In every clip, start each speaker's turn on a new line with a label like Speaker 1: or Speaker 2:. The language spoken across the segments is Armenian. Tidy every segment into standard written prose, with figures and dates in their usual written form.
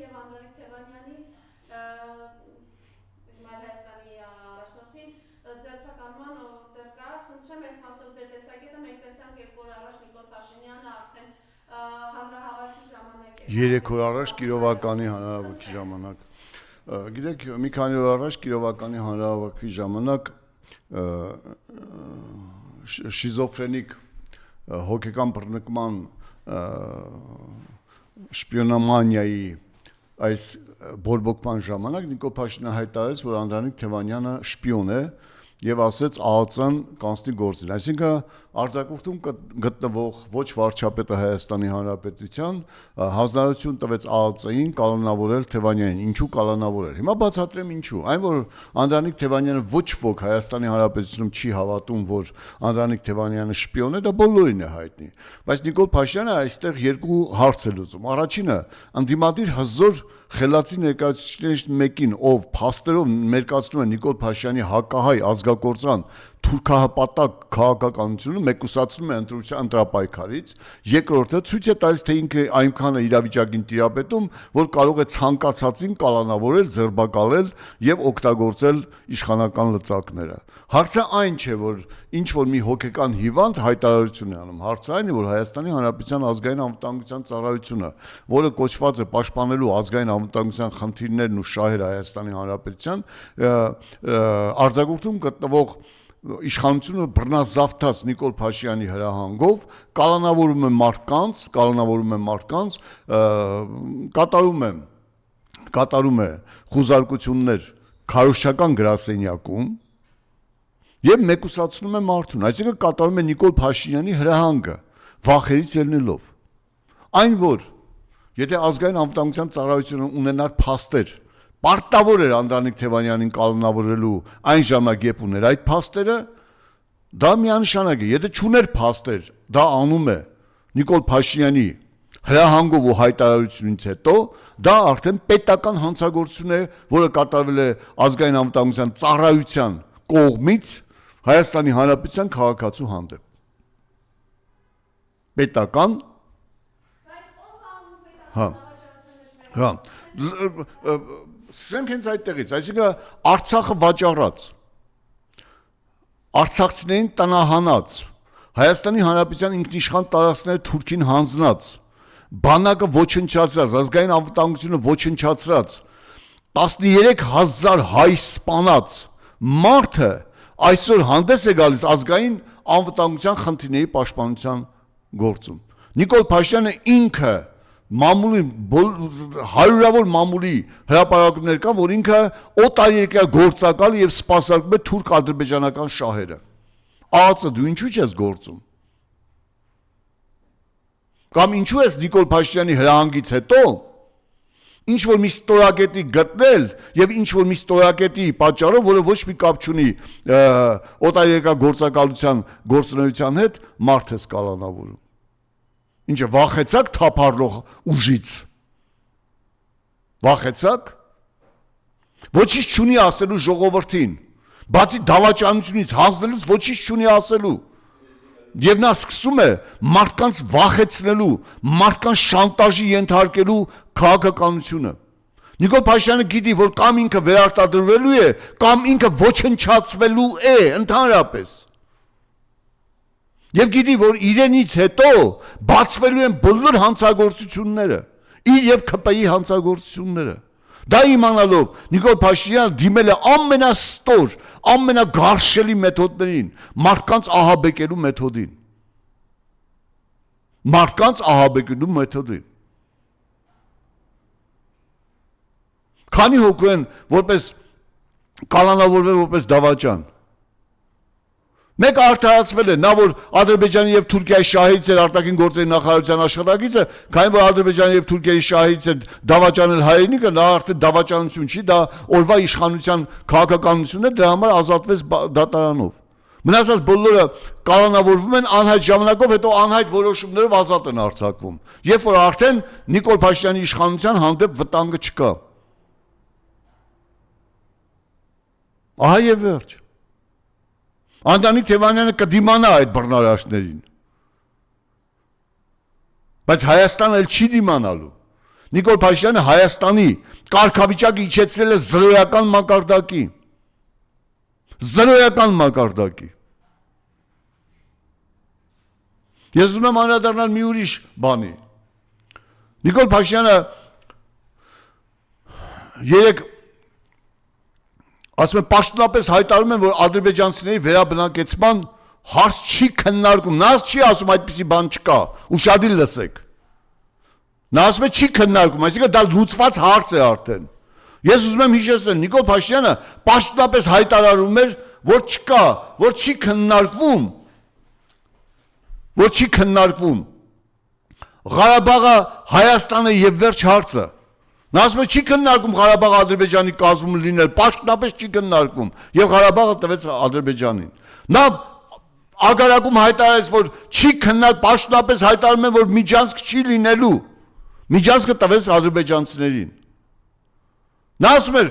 Speaker 1: եւ Անդրանիկ Թևանյանի Հայաստանի առաջնորդին ձերբակալման օրդեր կա, խնդրեմ ես հասով ձեր տեսակետը, մենք տեսանք 2 օր առաջ Նիկոլ Փաշինյանը արդեն հանրահավաքի ժամանակ
Speaker 2: 3 օր առաջ Կիրովականի հանրահավաքի ժամանակ գիտեք մի քանի օր առաջ Կիրովականի հանրահավաքի ժամանակ շիզոֆրենիկ հոգեկան բռնկման շպիոնամանիայի այս բորբոքման ժամանակ Նիկոլ Փաշինյանը հայտարարեց, որ Անդրանիկ Թևանյանը շպիոն է եւ ասեց ԱԱԾ-ն կանցնի գործին, այսինքն արձակուրդում գտնվող ոչ վարչապետը Հայաստանի Հանրապետության հանձնարարություն տվեց ԱԱԾ-ին կալանավորել Թևանյանին, ինչու կալանավորել։ Հիմա բացատրեմ ինչու, այն որ Անդրանիկ Թևանյանը ոչ ոք Հայաստանի Հանրապետությունում չի հավատում, որ Անդրանիկ Թևանյանը շպիոն է, դա բոլորին է հայտնի, բայց Նիկոլ Փաշինյանը այստեղ երկու հարց է լուծում։ Առաջինը ընդդիմադիր հզոր խելացի ներկայացուցիչներից մեկին, ով փաստերով մերկացնում է Նիկոլ Փաշինյանի հակահայ ազգակործան թուրքահպատակ քաղաքականությունը մեկուսացնում է ընտրապայքարից, երկրորդը ցույց է տալիս, թե ինքը այնքան է իրավիճակին տիրապետում, որ կարող է ցանկացածին կալանավորել, ձերբակալել եւ օգտագործել իշխանական լծակները։ Հարցը այն չէ, որ ինչ որ մի հոգեկան հիվանդ հայտարարություն է անում, հարցը այն է, որ Հայաստանի Հանրապետության ազգային անվտանգության ծառայությունը, որը կոչված է պաշտպանելու ազգային անվտանգության խնդիրներն ու շահերը Հայաստանի Հանրապետության, արձակուրդում գտնվող իշխանությունը բռնազավթած Նիկոլ Փաշինյանի հրահանգով կալանավորում է մարդկանց, կատարում է խուզարկություններ քարոզչական գրասենյակում եւ մեկուսացնում է մարդուն, այսինքն կատարում է Նիկոլ Փաշինյանի հրահանգը վախերից ելնելով։ Այն որ եթե ազգային անվտանգության ծառայությունը ունենար փաստեր, պարտավոր էր Անդրանիկ Թևանյանին կալանավորելու այն ժամանակ, երբ ուներ այդ փաստերը, դա միանշանակ է, եթե չուներ փաստեր, դա անում է Նիկոլ Փաշինյանի հրահանգով ու հայտարարությունից հետո, դա արդեն պետական հանցագործություն է, որը կատարվել է ազգային անվտանգության ծառայության կողմից Հայաստանի Հանրապետության քաղաքացու հանդեպ։ Պետական Սենք հենց այդտեղից, այսինքն Արցախը վաճառած, արցախցիներին տնահանած, Հայաստանի Հանրապետության ինքնիշխան տարածքները թուրքին հանձնած, բանակը ոչնչացրած, ազգային անվտանգությունը ոչնչացրած, 13,000 հայ սպանած մարդը այսօր հանդես է գալիս ազգային անվտանգության խնդիրների պաշտպանության գործում։ Նիկոլ Փաշինյանը ինքը հարյուրավոր մամուլի հրապարակումներ կան, որ ինքը օտարերկրյա գործակալ եւ սպասարկում է թուրք-ադրբեջանական շահերը։ ԱԱԾ դու ինչու չես գործում։ Կամ ինչու ես Նիկոլ Փաշինյանի հրահանգից հետո ինչ որ մի ստորակետի գտնել եւ ինչ որ մի ստորակետի պատճառով, որը ոչ մի կապ չունի օտարերկրյա գործակալության գործունեության հետ, մարդ ես կալանավորում։ Ինչը վախեցաք թափառող ուժից։ Վախեցաք։ Ոչինչ չունի ասելու ժողովրդին։ Բացի դավաճանությունից հանձնելուց ոչինչ չունի ասելու։ Եվ նա սկսում է մարդկանց վախեցնելու, մարդկանց շանտաժի ենթարկելու քաղաքականությունը։ Նիկոլ Փաշինյանը գիտի, որ կամ ինքը վերարտադրվելու է, կամ ինքը ոչնչացվելու է ընդհանրապես։ Եվ գիտի, որ իրենից հետո բացվելու են բոլոր հանցագործությունները, իր եւ ՔՊ-ի հանցագործությունները։ Դա իմանալով Նիկոլ Փաշինյանը դիմել է ամենաստոր, ամենագարշելի մեթոդներին, մարդկանց ահաբեկելու մեթոդին։ Քանի հոգու են որպես կալանավորվել որպես դավաճան։ Մեկը արդարացվել է, նա որ Ադրբեջանի եւ Թուրքիայի շահից էր արտաքին գործերի նախարարության աշխատակիցը, քանի որ Ադրբեջանի եւ Թուրքիայի շահից է դավաճանել հայրենիքը, նա արդեն դավաճանություն չի, դա օրվա իշխանության քաղաքականությունն է, դրա համար ազատվեց դատարանով։ Մնացած բոլորը կալանավորվում են անհայտ ժամանակով, հետո անհայտ որոշումներով ազատ են արձակվում, երբ որ արդեն Նիկոլ Փաշինյանի իշխանության հանդեպ վտանգը չկա։ Ահա եւ վերջ։ Անդրանիկ Թևանյանը կդիմանա այդ բռնարարներին։ Բայց Հայաստանը էլ չի դիմանալու։ Նիկոլ Փաշինյանը Հայաստանի կարգավիճակը իջեցրել է զրոյական մակարդակի։ Զրոյական մակարդակի։ Ես ուզում եմ անդրադառնալ մի ուրիշ բանի։ Նիկոլ Փաշինյանը երեք ասում եմ պաշտոնապես հայտարարում են, որ ադրբեջանցիների վերաբնակեցման հարց չի քննարկում, նա չի ասում այդպիսի բան չկա, ուշադիր լսեք։ Նա ասում է չի քննարկում, այսինքն դա լուծված հարց է արդեն։ Ես ուզում եմ հիշեցնել, Նիկոլ Փաշինյանը պաշտոնապես հայտարարում էր, որ չկա, որ չի քննարկվում Ղարաբաղը Հայաստանը եւ վերջ հարցը։ Նա ասում է չի քննարկում Ղարաբաղը Ադրբեջանի կազմում լինել, պաշտոնապես չի քննարկում եւ Ղարաբաղը տվեց Ադրբեջանին։ Նա ագարակում հայտարարեց, որ չի քննարկում, պաշտոնապես հայտարարում են, որ Միջանցք չի լինելու։ Միջանցքը տվեց ադրբեջանցիներին։ Նա ասում էր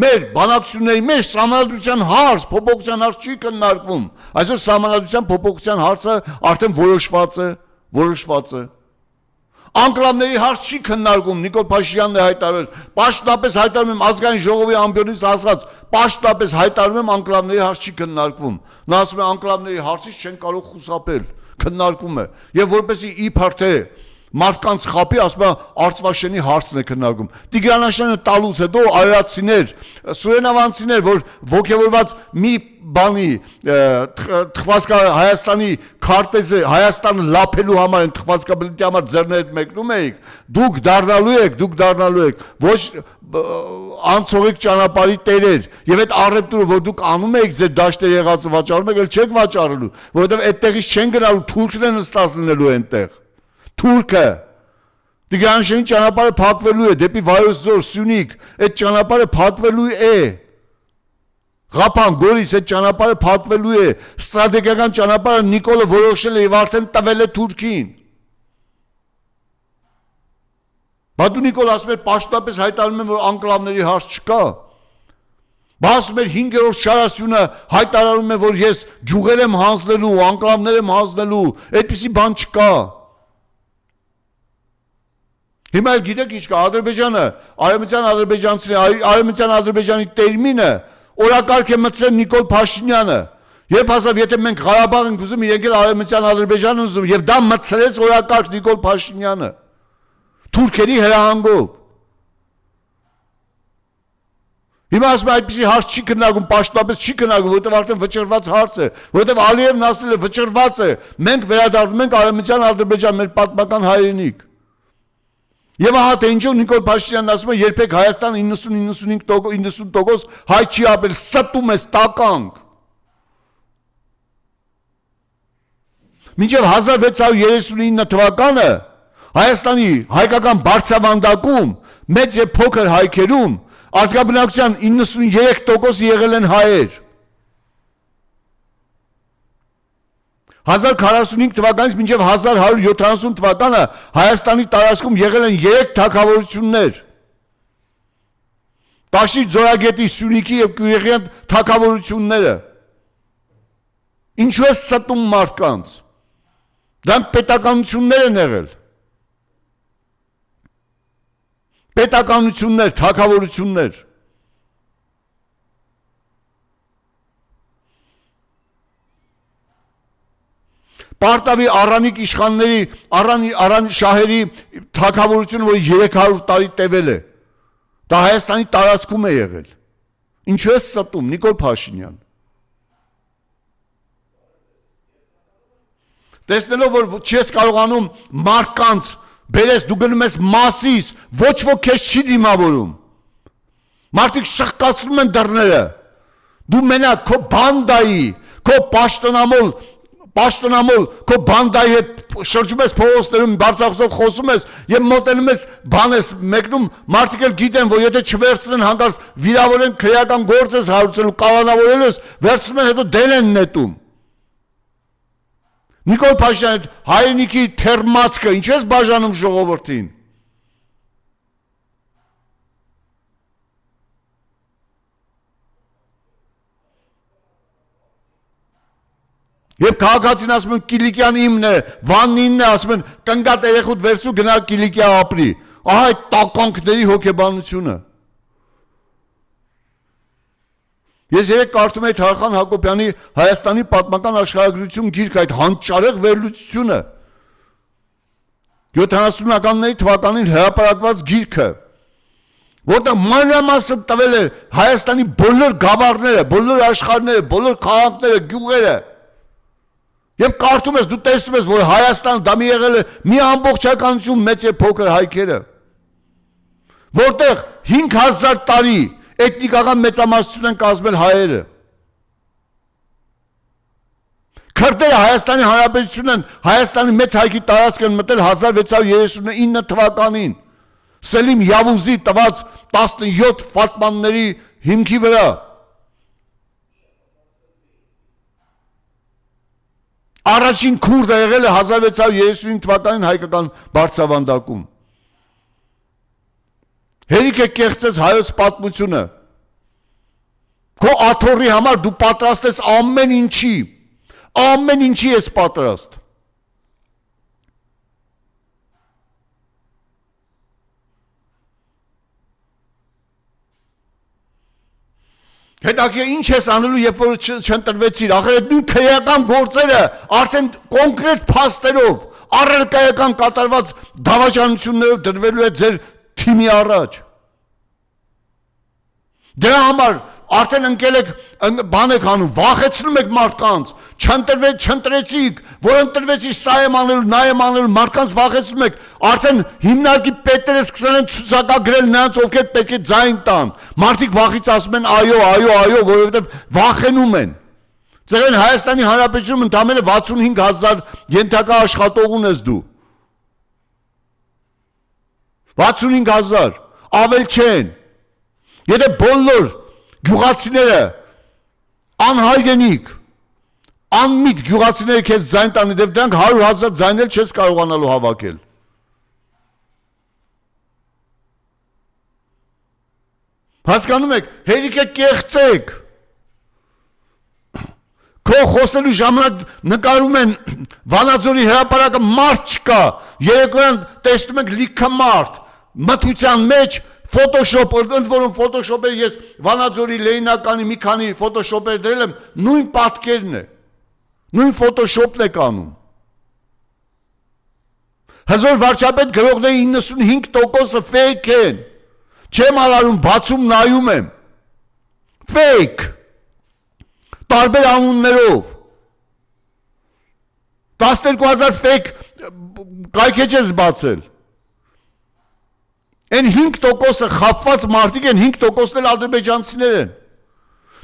Speaker 2: մեր բանակցությունների մեջ սահմանադրության հարց, փոփոխության հարց չի քննարկվում։ Այսօր սահմանադրության փոփոխության հարցը արդեն որոշված է։ Անկլավների հարց չի քննարկում, Նիկոլ Փաշինյանն է հայտարարել, պաշտոնապես հայտարարում եմ ազգային ժողովի ամբիոնից ասած, պաշտոնապես հայտարարում եմ անկլավների հարց չի քննարկվում։ Նա ասում է անկլավների հարցից չեն կարող խուսափել, քննարկում է։ Եվ որպեսզի իբր թե մարդկանց խապի, ասում է Արցվաշենի հարցն է քննարկում։ Տիգրանաշյանը տալուց հետո արարատցիներ, սուրենավանցիներ, որ ոգևորված մի բանի թխվածքա Հայաստանի քարտեզը Հայաստանը լափելու համար են թխվածքաբլիթի համար ձեռներդ մեկնում եք, դուք դառնալու եք ոչ անցողիկ ճանապարհի տերեր եւ այդ առևտուրը որ դուք անում եք ձեր դաշտեր եղածը վաճառում եք, էլ չեք վաճառելու, որովհետեւ այդտեղից չեն գնալու, թուրքն են նստած լինելու այնտեղ։ Թուրքը Տիգրանաշենի ճանապարհը փակվելու է դեպի Վայոց Ձոր, Սյունիք, այդ ճանապարհը փակվելու է։ Ղափան, Գորիս այդ ճանապարհը փակվելու է, ստրատեգիական ճանապարհը Նիկոլը որոշել է եւ արդեն տվել է Թուրքին։ Բա դու Նիկոլ ասում ես պաշտոնապես հայտարարում են, որ անկլավների հարց չկա։ Բա ասում ես 5-րդ շարասյունը հայտարարում է, որ ես գյուղեր եմ հանձնելու, անկլավներ եմ հանձնելու, այդպիսի բան չկա։ Հիմա էլ գիտեք ինչ կա, Ադրբեջանը, արևմտյան Ադրբեջանի տերմինը օրակարգ է մտցրել Նիկոլ Փաշինյանը։ Երբ ասավ, եթե մենք Ղարաբաղ ենք ուզում, իրենք էլ արևմտյան Ադրբեջանն ուզում, եւ դա մտցրեց օրակարգ Նիկոլ Փաշինյանը։ Թուրքերի հրահանգով։ Հիմա ասում է այդպիսի հարց չի քննարկում, պաշտոնապես չի քննարկում, որովհետև արդեն վճռված հարց է, որովհետև Ալիևն ասել է վճռված է, մենք վերադառնում ենք արևմտյան Ադրբեջան, մեր պատմական հայրենիք։ Եվ ահա թե ինչու Նիկոլ Փաշինյանն ասում է երբեք Հայաստանը 90% հայ չի ապել, ստում ես տականք։ Մինչև 1639 թվականը Հայաստանի հայկական բարձրավանդակում մեծ եւ փոքր հայքերում ազգաբնակության 93% եղել են հայեր։ 1045 թվականից մինչև 1170 թվականը Հայաստանի տարածքում եղել են 3 թագավորություններ։ Տաշիր, Ձորագետի, Սյունիքի եւ Կյուրեղյան թագավորությունները։ Ինչու է ստում մարդկանց։ Դրանք պետականություններ են եղել։ Պետականություններ, թագավորություններ։ Պարտավի առանիկ իշխանների, առան շահերի թագավորությունը, որ 300 տարի տևել է, դա Հայաստանի տարածքում է եղել։ Ինչու է ստում, Նիկոլ Փաշինյան։ Տեսնելով, որ չես կարողանում մարդկանց բերես, դու գնում ես Մասիս, ոչ ոք քեզ չի դիմավորում։ Մարդիկ շղկացնում են դռները։ Դու մենակ քո բանդայի, քո պաշտոնամոլ, քո բանդայի հետ շրջում ես փողոցներում, բարձրախոսով խոսում ես եւ մոտենում ես, բան ես մեկնում, մարդիկ էլ գիտեն, որ եթե չվերցնեն հանկարծ վիրավորեն, քրեական գործ ես հարուցելու, կալանավորել ես, վերցնում են, հետո դեն են նետում։ Նիկոլ Փաշինյան, հայրենիքի թերմացքը, ինչ ես բաժանում ժողովրդին։ Եվ քաղաքացին ասում են Կիլիկյան իմն է, Վանն ինն է, ասում են կնգատ երեխուդ վերցու գնա Կիլիկիա ապրի։ Ահա այդ տականքների հոգեբանությունը։ Ես երեք կարդում էի Թարխան Հակոբյանի Հայաստանի պատմական աշխարհագրություն գիրք, այդ հանճարեղ վերլուծությունը 70-ականների թվականին հրապարակված գիրքը, որտեղ մանրամասն տվել է Հայաստանի բոլոր գավառները, բոլոր աշխարհները, բոլոր քաղաքները, գյուղերը։ Եվ կարդում ես, դու տեսնում ես, որ Հայաստան դա մի եղել է մի ամբողջականություն մեծ եւ փոքր հայքերը, որտեղ 5000 տարի էթնիկական մեծամասնություն են կազմել հայերը։ Քրդերը Հայաստանի Հանրապետությունն Հայաստանի մեծ հայքի տարածք են մտել 1639 թվականին Սելիմ Յավուզի տված 17 ֆատմանների հիմքի վրա։ Առաջին քուրդը եղել է 1635 թվականին հայկական բարձրավանդակում։ Հերիք է կեղծեց հայոց պատմությունը։ Քո աթոռի համար դու պատրաստ ես ամեն ինչի ես պատրաստ։ Հետաքրքիր ինչ ես անելու, երբ որ չընտրվեցիր, ախր այդ նույն քրեական գործերը արդեն կոնկրետ փաստերով, առարկայական կատարված դավաճանություններով դրվելու է ձեր թիմի առաջ։ Դրա համար արդեն ընկել եք բան եք անում, վախեցնում եք մարդկանց, չընտրեցիք, որ ընտրվեցի սա եմ անելու, նա եմ անելու, մարդկանց վախեցնում եք, արդեն հիմնարկի պետերը սկսել են ցուցակագրել նրանց, ովքեր պետք է ձայն տան, մարդիկ վախից ասում են այո, որովհետև վախենում են։ Ձեր Հայաստանի Հանրապետությունում ընդամենը 65,000 ենթակա աշխատող ունես դու։ 65,000, ավել չեն։ Եթե բոլոր գյուղացիները անհայրենիք, անմիտ գյուղացիները քեզ ձայն տանի, դեպ դրանք 100,000 ձայնել չես կարողանալու հավաքել։ Հասկանում եք, հերիք է կեղծեք։ Քո խոսելու ժամանակ նկարում են Վանաձորի հրապարակը մարդ չկա, երեկոյան տեսնում եք լիքը մարդ, մթության մեջ Photoshop, ընդ որում Photoshop-ը ես Վանաձորի Լենինականի մի քանի Photoshop-եր դրել եմ, նույն պատկերն է, նույն Photoshop-ն է կանում։ Հզոր վարչապետ գրողների 95%-ը fake են, չեմ ալարում, բացում նայում եմ, fake, տարբեր անուններով, 12,000 fake կայքեջ ես բացել, Են 5%-ը խապված մարդիկ են, 5%-ն էլ ադրբեջանցիներ են։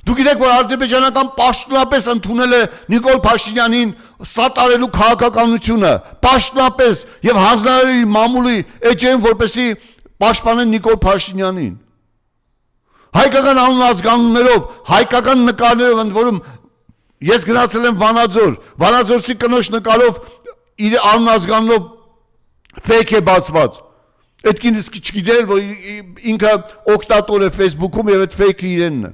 Speaker 2: Դու գիտեք, որ ադրբեջանական պաշտոնապես ընդունել է Նիկոլ Փաշինյանին սատարելու քաղաքականությունը, պաշտոնապես եւ հանձնարարի մամուլի էջերին, որպեսի պաշտպանեն Նիկոլ Փաշինյանին։ Հայկական անուն-ազգանուններով, հայկական նկարներով, ընդ որում ես գնացել եմ Վանաձոր, Վանաձորցի կնոջ նկարով իր անուն-ազգանունով fake է բացված։ Այդ կինը չգիտել, որ ինքը օգտատոր է Facebook-ում եւ այդ fake-ը իրենն է։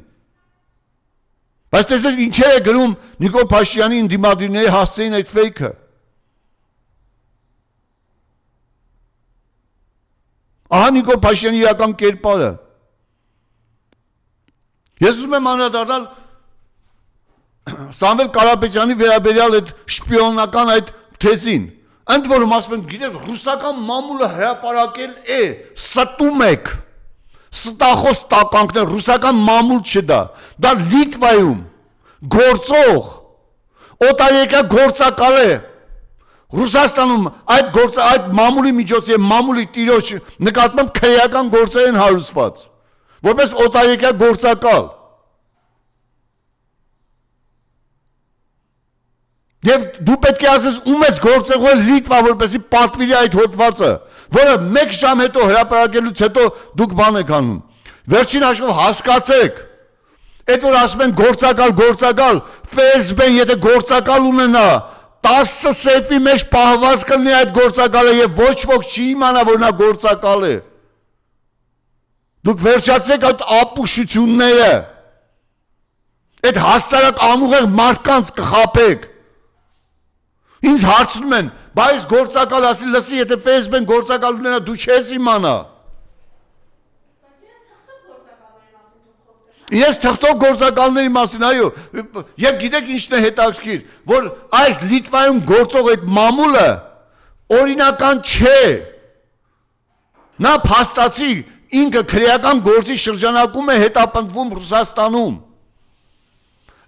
Speaker 2: Բայց տեսեք ինչեր է գրում Նիկոլ Փաշինյանի ընդդիմադիրների հասցեին այդ fake-ը։ Ահա Նիկոլ Փաշինյանի իրական կերպարը։ Ես ուզում եմ անդրադառնալ Սամվել Կարապետյանի վերաբերյալ այդ շպիոնական այդ թեզին։ Ընդ որում ասում են, գիտեք, ռուսական մամուլը հրապարակել է, ստում եք, ստախոս տականքներ, ռուսական մամուլ չդա, դա Լիտվայում գործող, օտարերկրյա գործակալ է, Ռուսաստանում այդ մամուլի միջոց և մամուլի տիրոջ նկատմամբ քրեական գործեր են հարուսված, որպես օտարերկրյա գործակալ։ Եվ դու պետք է ասես ում ես գործեղել Լիտվա, որպեսի պատվիրի այդ հոդվածը, որը մեկ ժամ հետո հրապարակելուց հետո դուք բան եք անում։ Վերջին հաշվով հասկացեք, այդ որ ասում են գործակալ, Facebook-ն եթե գործակալ ունենա, 10 սեյֆի մեջ պահված կլինի այդ գործակալը և ոչ ոք չի իմանա, որ նա գործակալ է։ Դուք վերջացեք այդ ապուշությունները, այդ հասարակ անուղեղ մարդկանց կխապեք։ Ինձ հարցնում են, Բայց գործակալ ասի, լսի, եթե Facebook-ն գործակալ ունենա, դու չես իմանա։ Ես թղթով գործակալների մասին, այո, եւ գիտեք ինչն է հետաքրքիր, որ այս Լիտվայում գործող այդ մամուլը օրինական չէ։ Նա փաստացի ինքը քրեական գործի շրջանակում է հետապնդվում Ռուսաստանում։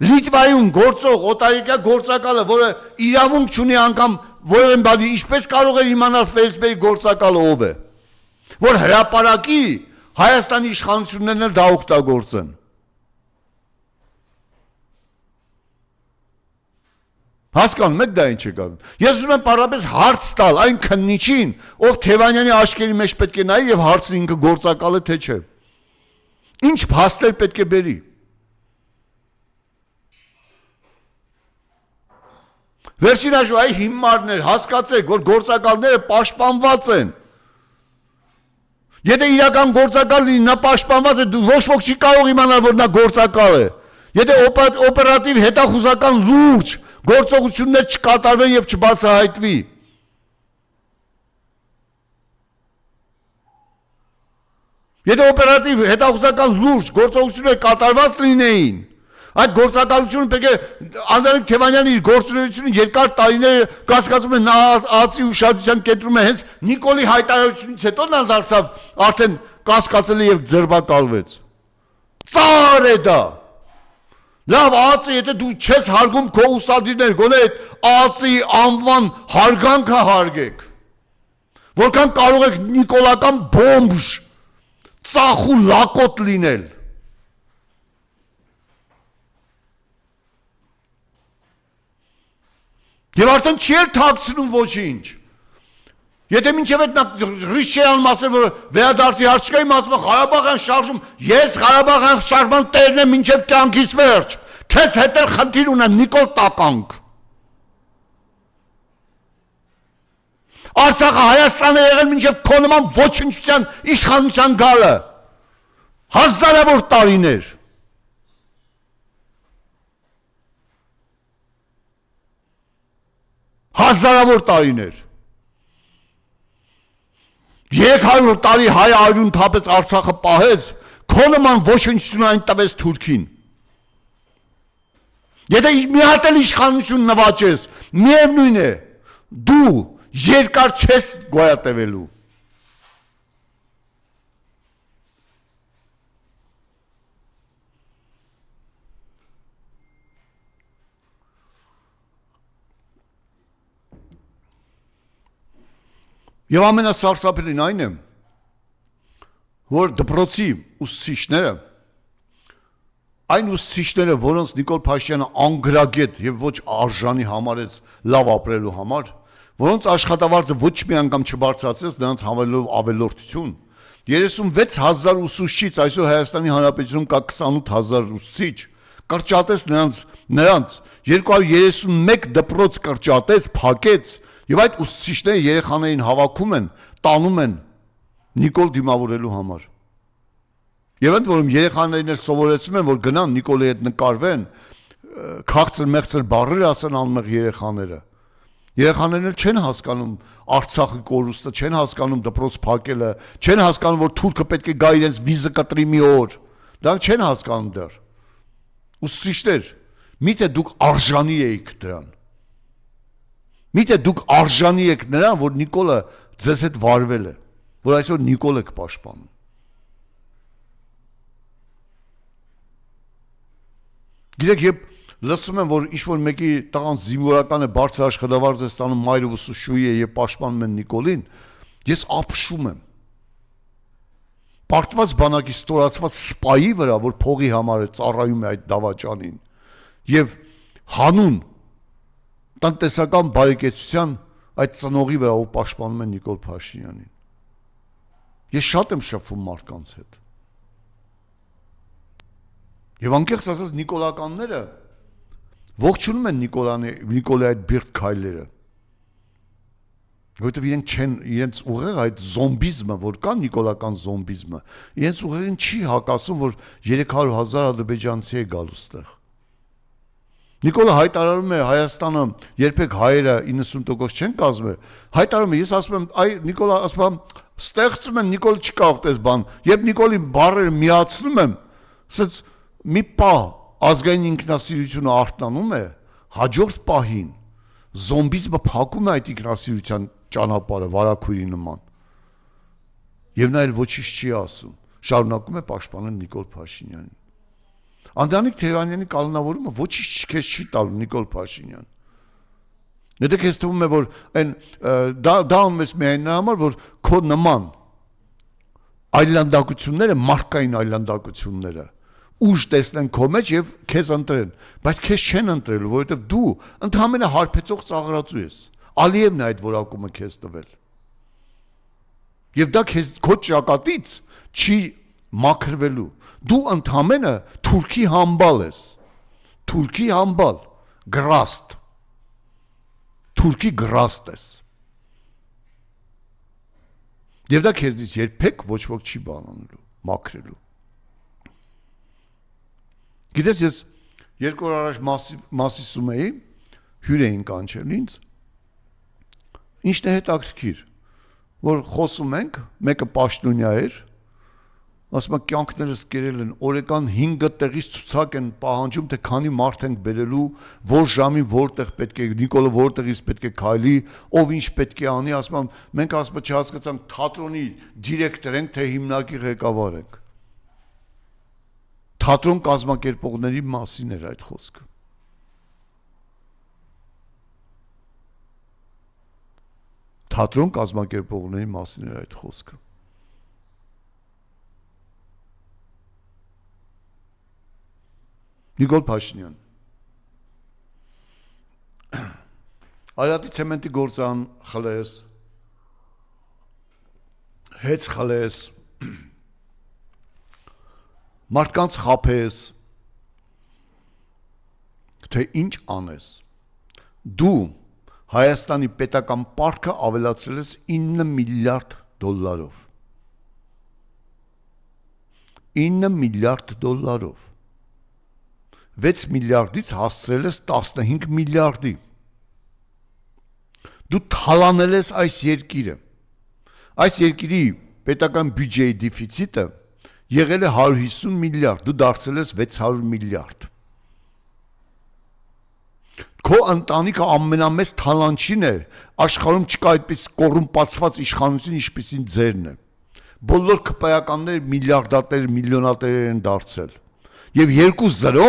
Speaker 2: Լիտվայում գործող օտարիկյա գործակալը, որը իրավունք չունի անգամ որևէ բանի, ինչպես կարող է իմանալ Facebook-ի գործակալը ով է, որ հրապարակի Հայաստանի իշխանություններն էլ դա օգտագործեն։ Հասկանում եք դա ինչ է կանում։ Ես ուզում եմ պարզապես հարց տալ այն քննիչին, ով Թևանյանի աչքերի մեջ պետք է նայի եւ հարցնի ինքը գործակալ է թե չէ։ Ինչ փաստեր պետք է բերի։ Վերջին այժմ այ հիմարներ հասկացեք, որ գործակալները պաշտպանված են։ Եթե իրական գործակալ լինի, նա պաշտպանված է, ոչ ոք չի կարող իմանալ, որ նա գործակալ է։ Եթե օպերատիվ հետախուզական լուրջ գործողություններ չկատարվեն եւ չբացահայտվի։ Եթե օպերատիվ հետախուզական լուրջ գործողություններ կատարված լինեին, այդ գործակալությունը պետք է Անդրանիկ Թևանյանի իր գործունեությունը երկար տարիներ կասկածում է նա ԱԱՑ-ի ուշադրության կենտրոնում է հենց Նիկոլի հայտարարությունից հետո նա դարձավ արդեն կասկածելի եւ ձերբակալվեց։ Ծար է դա։ Լավ ԱԱՑ-ը եթե դու չես հարգում քո ուսադիրներ, գոնե այդ ԱԱՑ-ի անվան հարգանքը հարգեք։ Որքան կարող եք նիկոլական բոմբ ծախ ու լակոտ լինել։ Եվ արդեն չի էլ թաքցնում ոչինչ։ Եթե մինչև այդ Ռիշչեյան մասը, որ վերադարձի հարց չկա, իմ ասում է Ղարաբաղյան շարժում, ես Ղարաբաղյան շարժման տերն եմ մինչև կյանքիս վերջ, քեզ հետ էլ խնդիր ունեմ, Նիկոլ տականք։ Արցախը Հայաստանը եղել մինչև քո նման ոչնչության իշխանության գալը, հազարավոր տարիներ։ Հազարավոր տարիներ։ 300 տարի հայ արյուն թափեց Արցախը պահեց, քո նման ոչնչություն այն տվեց Թուրքին։ Եթե մի հատ էլ իշխանություն նվաճես, միևնույն է, դու երկար չես գոյատևելու։ Եվ ամենասարսափելին այն է, որ դպրոցի ուսուցիչները, այն ուսուցիչները, որոնց Նիկոլ Փաշինյանը անգրագետ եւ ոչ արժանի համարեց լավ ապրելու համար, որոնց աշխատավարձը ոչ մի անգամ չբարձրացրեց նրանց համարելով ավելորդություն, 36,000 ուսուցիչից այսօր Հայաստանի Հանրապետությունում կա 28,000 ուսուցիչ, կրճատեց նրանց 231 դպրոց կրճատեց, փակեց, եւ այդ ուսուցիչները երեխաներին հավաքում են, տանում են Նիկոլ դիմավորելու համար։ Եվ ընդ որում երեխաներին էլ սովորեցնում են, որ գնան Նիկոլի հետ նկարվեն, քաղցր-մեղցր բառեր ասեն անմեղ երեխաները։ Երեխաներն էլ չեն հասկանում Արցախի կորուստը, չեն հասկանում դպրոց փակելը, չեն հասկանում, որ թուրքը պետք է գա իրենց վիզը կտրի մի օր։ Դրանք չեն հասկանում դեռ։ Ուսուցիչներ, միթե դուք արժանի եք դրան։ Միթե դուք արժանի եք նրան, որ Նիկոլը ձեզ հետ վարվել է, որ այսօր Նիկոլ եք պաշտպանում։ Գիտեք, երբ լսում եմ, որ ինչ-որ մեկի տղան զինվորական է, բարձր աշխատավարձ է ստանում, մայրը ուսուցչուհի է եւ պաշտպանում են Նիկոլին, ես ապշում եմ։ Պարտված բանակի ստորացված սպայի վրա, որ փողի համար է ծառայում է այդ դավաճանին, եւ հանուն տնտեսական բարեկեցության այդ ծնողի վրա, ով պաշտպանում է Նիկոլ Փաշինյանին։ Ես շատ եմ շփվում մարդկանց հետ։ Եվ անկեղծ ասած նիկոլականները ողջունում են Նիկոլի այդ բիրտ քայլերը։ Որովհետև իրենց ուղեղը այդ զոմբիզմը, որ կա նիկոլական զոմբիզմը, իրենց ուղեղին չի հակասում, որ 300,000 ադրբեջանցի է գալու ստեղ։ Նիկոլը հայտարարում է Հայաստանը երբեք հայերը 90% չեն կազմել, հայտարարում է, ես ասում եմ, այ Նիկոլը ասում եմ, ստեղծում են Նիկոլը չի կարող տես բան, երբ Նիկոլի բառերը միացնում եմ, ասած մի պահ ազգային ինքնասիրությունը արթնանում է, հաջորդ պահին զոմբիզմը փակում է այդ ինքնասիրության ճանապարհը վարակույրի նման։ Եվ նա էլ ոչինչ չի ասում, շարունակում է պաշտպանել Նիկոլ Փաշինյանին։ Անդրանիկ Թևանյանի կալանավորումը ոչինչ քեզ չի տալու Նիկոլ Փաշինյան։ Եթե քեզ թվում է, որ այն դա ունես միայն նրա համար, որ քո նման այլանդակությունները, մարդկային այլանդակությունները ուժ տեսնեն քո մեջ եւ քեզ ընտրեն, բայց քեզ չեն ընտրելու, որովհետեւ դու ընդհանրապես հարբեցող ծաղրածու ես։ Ալիևն է այդ որակումը քեզ տվել։ Եվ դա քեզ քո ճակատից չի մաքրվելու։ Դու ընդհանրապես թուրքի համբալ ես։ Թուրքի համբալ, գրաստ։ Թուրքի գրաստ ես։ Եվ դա քեզից երբեք ոչ ոք չի բանանելու, մաքրելու։ Գիտես, ես 2 օր առաջ Մասիսում էի, հյուր էին կանչել ինձ։ Ինչն է հետաքրքիր, որ խոսում ենք, մեկը պաշտոնյա էր, ասում է կյանքներս կերել են, օրական 5 տեղից ցուցակ են պահանջում, թե քանի մարդ ենք բերելու, որ ժամին որտեղ պետք է, Նիկոլը որտեղից պետք է քայլի, ով ինչ պետք է անի, ասում եմ, մենք ասում չհասկացանք թատրոնի դիրեկտոր ենք, թե հիմնարկի ղեկավար ենք։ Թատրոն կազմակերպողների մասին էր այդ խոսքը։ Թատրոն կազմակերպողների մասին էր այդ խոսքը։ Նիկոլ Փաշինյան Արարատի ցեմենտի գործան խլես, հեծ խլես, մարդկանց խափես, թե ինչ անես, դու Հայաստանի պետական պարտքը ավելացրել ես 9 միլիարդ դոլարով, 9 միլիարդ դոլարով, 6 միլիարդից հասցրել ես 15 միլիարդի, դու թալանել ես այս երկիրը, այս երկիրի պետական բյուջեի դեֆիցիտը եղել է 150 միլիարդ, դու դարձել ես 600 միլիարդ, քո ընտանիքը ամենամեծ թալանչին է, աշխարհում չկա այդպես կոռումպացված իշխանություն, ինչպիսին ձերն է, բոլոր քպայականները միլիարդատեր, միլիոնատերեր են դարձել, եւ 2-0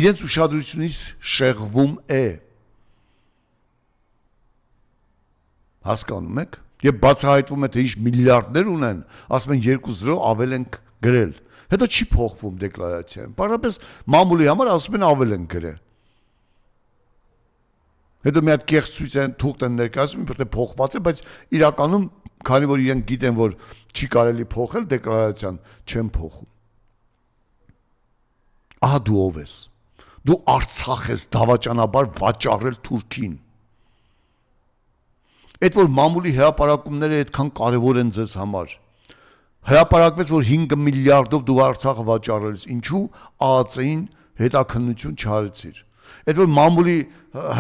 Speaker 2: իրենց ուշադրությունից շեղվում է, հասկանում եք, եւ բացահայտվում է, թե ինչ միլիարդներ ունեն, ասում են 2-0 ավել ենք գրել, հետո չի փոխվում դեկլարացիայում, պարզապես մամուլի համար ասում են ավել են գրել, հետո մի հատ կեղծ ցույց են թուղթ են ներկայացնում, իբր թե փոխված է, բայց իրականում, քանի որ իրենք գիտեն, որ չի կարելի փոխել դեկլարացիան, չեն փոխում։ Ահա դու ով ես։ Դու Արցախ ես դավաճանաբար վաճառել Թուրքին։ Այդ որ մամուլի հրապարակումները այդքան կարևոր են ձեզ համար։ Հրապարակվեց, որ 5 միլիարդով դու Արցախը վաճառել ես, ինչու ԱԱՑ-ին հետաքննություն չարեցիր։ Այդ որ մամուլի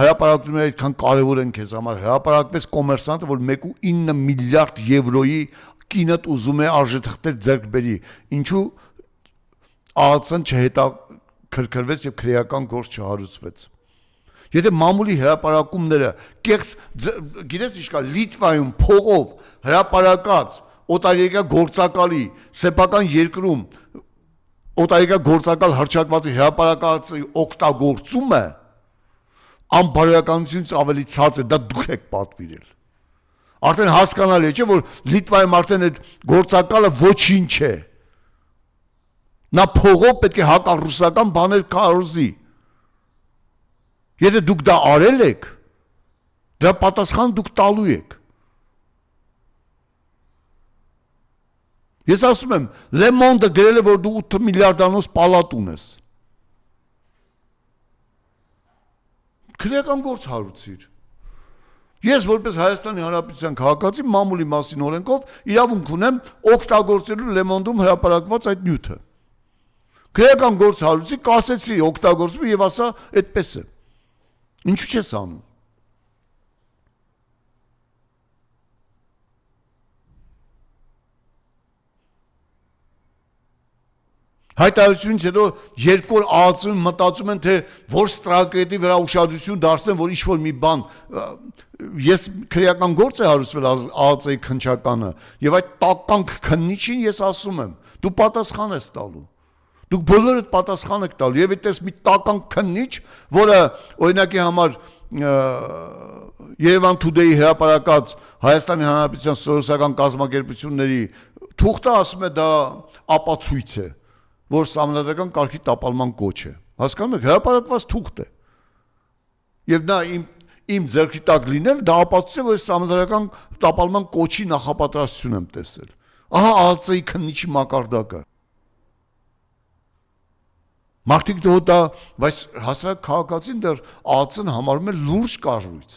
Speaker 2: հրապարակումները այդքան կարևոր են քեզ համար, հրապարակվեց կոմերսանտը, որ 1.9 միլիարդ եվրոյի կինդ ուզում է արժեթղթեր ձեռք բերի, ինչու ԱԱՑ-ն չհետաքրքրվեց եւ քրեական գործ չհարուցվեց։ Եթե մամուլի հրապարակումները կեղծ, գիտես ինչ կա, Լիտվայում փողով հրապարակած օտարերկրյա գործակալի սեփական երկրում օտարերկրյա գործակալ հռչակվածի հրապարակածի օգտագործումը անբարոյականությունից ավելի ցած է, դա դուք եք պատվիրել։ Արդեն հասկանալի է, չէ՞ որ Լիտվայում արդեն այդ գործակալը ոչինչ է։ Նա փողով պետք է հակառուսական բաներ կարոզի։ Եթե դուք դա արել եք, դրա պատասխան դուք տալու եք։ Ես ասում եմ, Le Monde-ը գրել է, որ դու 8 միլիարդանոց պալատ ունես։ Քրեական գործ հարուցիր։ Ես որպես Հայաստանի Հանրապետության քաղաքացի մամուլի մասին օրենքով իրավունք ունեմ օգտագործելու Le Monde-ում հրապարակված այդ նյութը։ Քրեական գործ հարուցի, կասեցի, օգտագործվի եւ ասա, այդպես է։ Ինչու՞ չես անում։ Հայտարարությունից հետո երկու օր ԱԱԾ-ում մտածում են, թե որ ստրակետի վրա ուշադրություն դարձնեն, որ ինչ-որ մի բան, ես քրեական գործ է հարուցվել ԱԱԾ-ի քննչականը, եւ այդ տականք քննիչին ես ասում եմ, դու պատասխան ես տալու։ Դուք բոլորդ պատասխան եք տալու, եւ այդպես մի տականք քննիչ, որը օրինակի համար Երևան Today-ի հրապարակած Հայաստանի Հանրապետության սոցիալական կազմակերպությունների թուղթը ասում է դա ապացույց է, որ սահմանադրական կարգի տապալման կոչ է։ Հասկանում եք, հրապարակված թուղթ է։ Եվ նա իմ ձեռքի տակ լինել, դա ապացույց է, որ սահմանադրական տապալման կոչի նախապատրաստություն եմ տեսել։ Ահա ԱԱԾ-ի քննիչի մակարդակը։ Մարդիկ դա, բայց հասարակ քաղաքացին դեռ ԱԱԾ-ն համարում է լուրջ կառույց։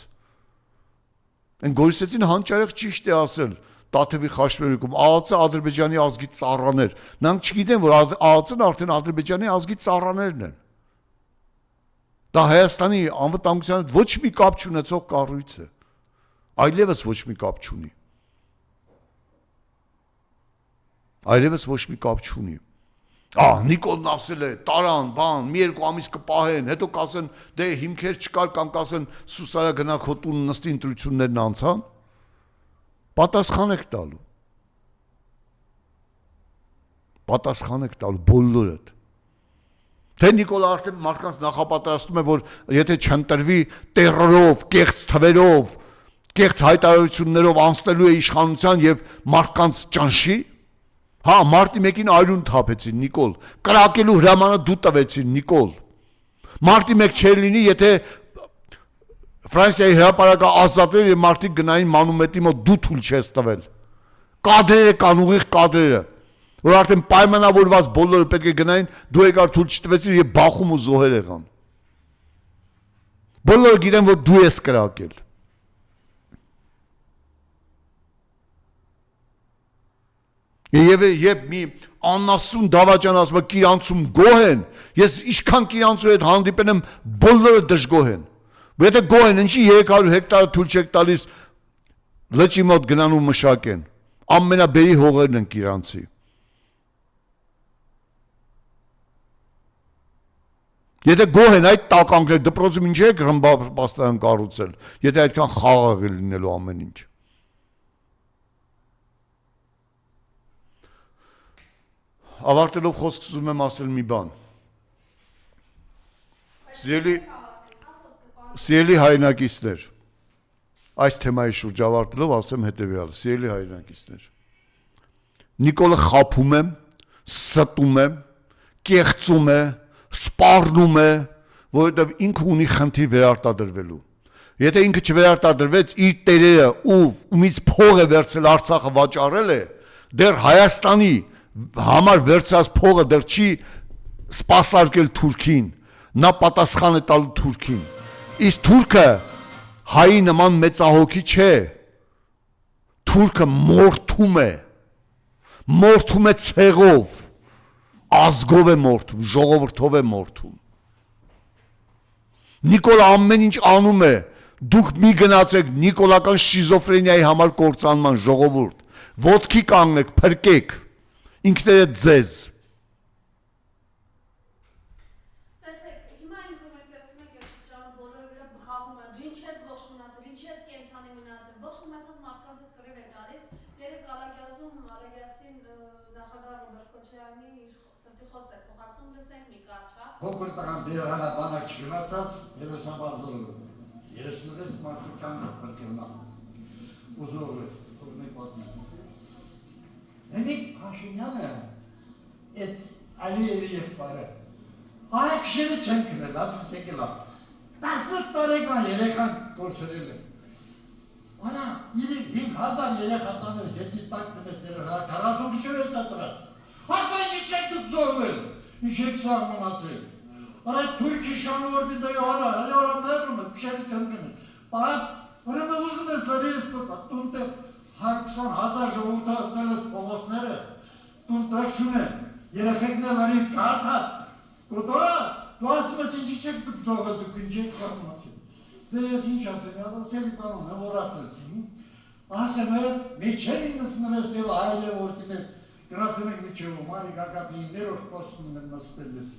Speaker 2: Այն Գորիսեցին հանճարեղ ճիշտ է ասել Տաթևի խաչմերուկում, ԱԱԾ Ադրբեջանի ազգի ծառաներ։ Նրանք չգիտեն, որ ԱԱԾ-ն արդեն Ադրբեջանի ազգի ծառաներն են։ Դա Հայաստանի անվտանգության հետ ոչ մի կապ չունեցող կառույց է։ Այլևս ոչ մի կապ չունի։ Այլևս ոչ մի կապ չունի։ Նիկոլն ասել է, տարան, բան, մի երկու ամիս կպահեն, հետո կասեն, դե հիմքեր չկար կամ կասեն Սուսարա գնա քո տուն նստի ընտրություններն անցան։ Պատասխան եք տալու։ Պատասխան եք տալու բոլորդ։ Թե Նիկոլը արդեն մարդկանց նախապատրաստում է, որ եթե չընտրվի տերորով, կեղծ թվերով, կեղծ հայտարարություններով անցնելու է իշխանության եւ մարդկանց ճնշի, մարտի 1-ին այրուն թափեցին Նիկոլ, կրակելու հրամանը դու տվեցին Նիկոլ։ Մարտի 1 չէր լինի, եթե Ֆրանսիայի հրապարակը ազատել եւ մարդիկ գնային մանումետի մոտ դու թույլ չես տվել։ Կադրերը կան, ուղիղ կադրերը, որ արդեն պայմանավորված բոլորը պետք է գնային, դու եկար թույլ չտվեցիր եւ բախում ու զոհեր եղան։ Բոլորը գիտեն, որ դու ես կրակել։ Եվ մի անասուն դավաճան ասում է Կիրանցում գոհ են, ես ինչքան Կիրանցու հետ հանդիպել եմ, բոլորը դժգոհ են։ Եթե գոհ են, ինչի 300 հեկտար թույլ չեք տալիս լճի մոտ գնան ու մշակեն։ Ամենաբերի հողերն են Կիրանցի։ Եթե գոհ են այդ տականքներ, դպրոցում ինչ եք ռմբապաստարան կառուցել, եթե այդքան խաղաղ է լինելու ամեն ինչ։ Ավարտելով խոսքս ուզում եմ ասել մի բան։ Սիրելի հայրենակիցներ, այս թեմայի շուրջ ավարտելով ասեմ հետևյալը, սիրելի հայրենակիցներ։ Նիկոլը խաբում է, ստում է, կեղծում է, սպառնում է, որովհետև ինքը ունի խնդիր վերարտադրվելու։ Եթե ինքը չվերարտադրվեց, իր տերերը ումից փող է վերցել Արցախը վաճառել է, դեռ Հայաստանի համար վերցած փողը դեռ չի սպասարկել Թուրքին, նա պատասխան է տալու Թուրքին։ Իսկ թուրքը հայի նման մեծահոգի չէ, թուրքը մորթում է ցեղով, ազգով է մորթում, ժողովրդով է մորթում։ Նիկոլը ամեն ինչ անում է, դուք մի գնացեք նիկոլական շիզոֆրենիայի համար կործանման ժողովուրդ, ոտքի կանգնեք, փրկեք, ինքներդ ձեզ։
Speaker 1: Տեսեք, հիմա ինքը մենք տեսնում ենք այս շրջանը բոլորը վրա բխավում են, դու ինչ ես ողջ մնացել, ինչ ես կենթանի մնացել, ողջ մնացած մարդկանց հետ կռիվ է գալիս, երեք Ալագյասին նախագահ Ռոբերտ Քոչարյանի իր սրտի խոսք է փոխանցում, լսենք մի կարճ, հա։
Speaker 3: Փոքր տղան դիրանաբանակ չգնացած, երեսաբազորը, 36 մարդկան կրկնա, ուզոր է, թողնի պատմի։ Հենիկ Փաշինյանը, այդ Ալիևի եղբայրը, արեքշերը չեն կնել, ացս եկել է, 18 տարեկան երեխան կորցրել է։ Արա, 5,000 երեխա տանես գետի տակ դմեսները, 40 քիչ է ծածրած։ Ասա ինչի չեք դուք զոհվել, ինչ եք սաղմոնացել։ Արա թուրքի շանուորդի դա արա, հələ արամներում է, փշերի չեն կնել։ Պարապ, ուրեմն ուզում ես լրիես կոտա, տունտեղ 20,000 ժողովուրդը ըծել ես փողոցները, տուն տեղ շունեն, Երեխեքն էլ արի ճարդած, կոտորա, դու ասում ես ինչի չեք զողը դուք ինչի եք խաղմաչին։ Դե ես ինչ ասեմ, ասելի պանում է, որ ասել։ Ասեմ է, մեջեր ինս նվեստել այլ է որտին է, գրացել եք մեջևում, արի գակապի ներոշ կոստում են նստել ես։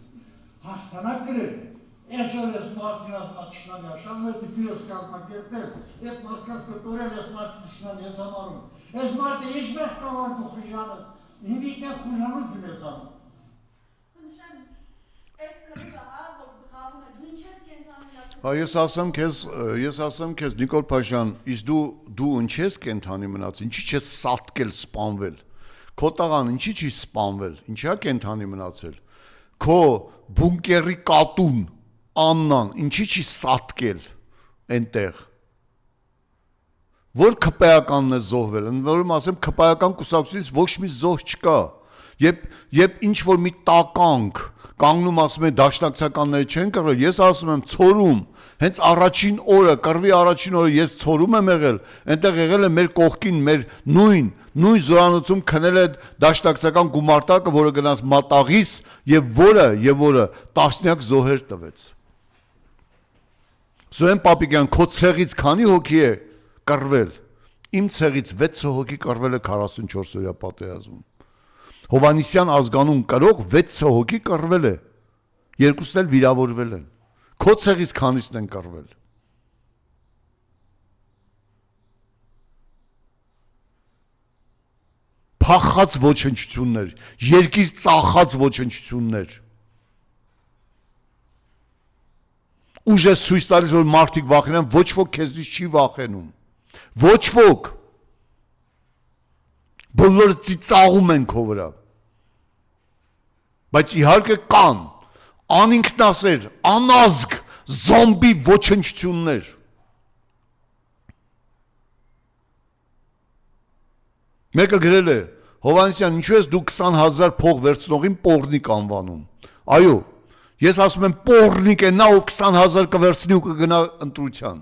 Speaker 3: Հաղթանակ գրել, այսօր ես մարդին ասնա ճշնամի աշանում է տիպի ես կազմակերպել, այդ մարդկած կտորել ես մարդի ճշնամի ես համարում։ Ես մարդը ինչ մեղ կավար դու խիժանը, ինվիկն է խուժանություն ես անում։
Speaker 1: Խնդրեմ, այս կրկը հա, որ բխավում է, դու ինչ ես կենթանի
Speaker 2: Հա ես ասեմ քեզ Նիկոլ Փաշյան, իսկ դու ինչ ես կենթանի մնաց, ինչի չես սատկել, սպանվել։ Քո տղան ինչի չի սպանվել, ինչի է կենթանի մնացել։ Քո բունկերի կատուն Աննան ինչի չի սատկել այնտեղ։ Որ քպայականն է զոհվել, որում ասեմ քպայական կուսակցությունից ոչ մի զոհ չկա։ Երբ ինչ որ մի տականք կանգնում ասում են դաշնակցականները չեն կռվել, ես ասում եմ ցորում, հենց առաջին օրը, կռվի առաջին օրը ես ցորում եմ եղել, այնտեղ եղել է մեր կողքին, մեր նույն զորանոցում քնել է դաշնակցական գումարտակը, որը գնաց մատաղից եւ որը տասնյակ զոհեր տվեց։ Սուրեն Պապիկյան, քո ցեղից քանի հոգի է կռվել։ Իմ ցեղից 6 հոգի կռվել է 44 օրյա պատերազմում։ Հովանիսյան ազգանուն կրող 6 հոգի կռվել է, երկուսն էլ վիրավորվել են։ Քո ցեղից քանիսն են կռվել։ Փախած ոչնչություններ, երկիր ծախած ոչնչություններ։ Ուժ է ցույց տալիս, որ մարդիկ վախենան, ոչ ոք քեզնից չի վախենում։ Ոչ ոք։ Բոլորը ծիծաղում են քո վրա։ Բայց իհարկե կան անինքնասեր, անազգ, զոմբի ոչնչություններ։ Մեկը գրել է, Հովանեսյան, ինչու ես դու 20,000 փող վերցնողին պոռնիկ անվանում։ Այո, ես ասում եմ պոռնիկ է նա, ով 20,000 կվերցնի ու կգնա ընտրության։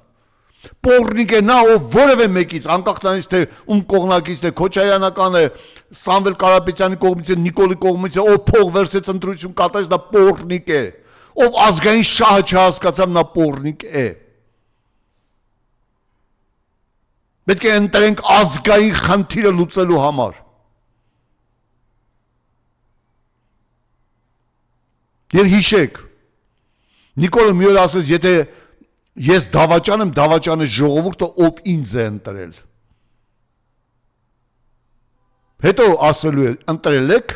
Speaker 2: Պոռնիկ է նա, ով որևէ մեկից, անկախ նրանից թե ում կողմնակից է, Քոչարյանական է, Սամվել Կարապետյանի կողմից է, Նիկոլի կողմից է, ով փող վերցեց ընտրություն կատարեց, նա պոռնիկ է։ Ով ազգային շահը չհասկացավ, նա պոռնիկ է։ Պետք է ընտրենք ազգային խնդիրը լուծելու համար։ Եվ հիշեք, Նիկոլը մի օր ասեց, եթե ես դավաճան եմ, դավաճանը ժողովուրդը ով ինձ է ընտրել։ Հետո ասելու է, ընտրել եք,